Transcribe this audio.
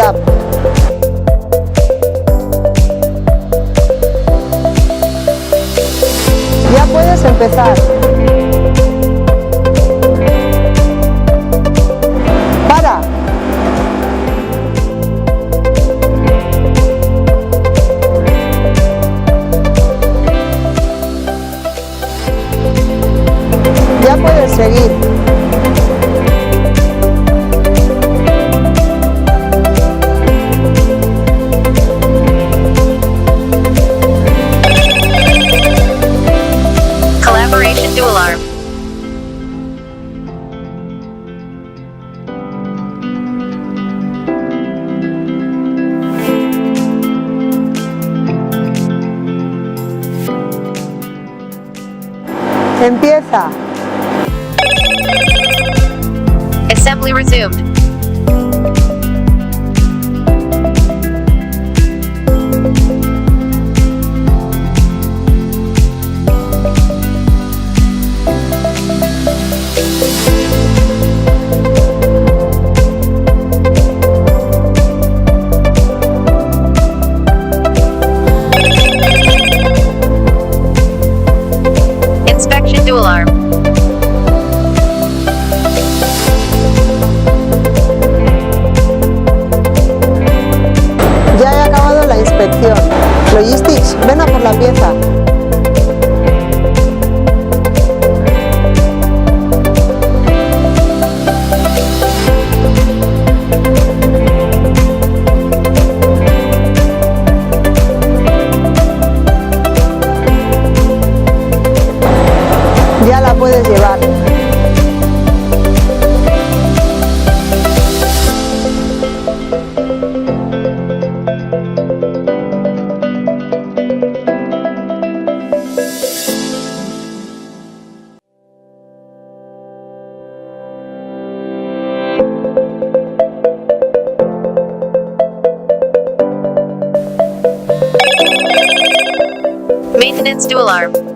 Stop. Ya puedes empezar. Para. Ya puedes seguir. Collaboration dual arm. Empieza. Assembly resumed. Inspection dual arm. Ya he acabado la inspección. Logistics, ven a por la pieza. Ya la puedes llevar. Maintenance dual arm.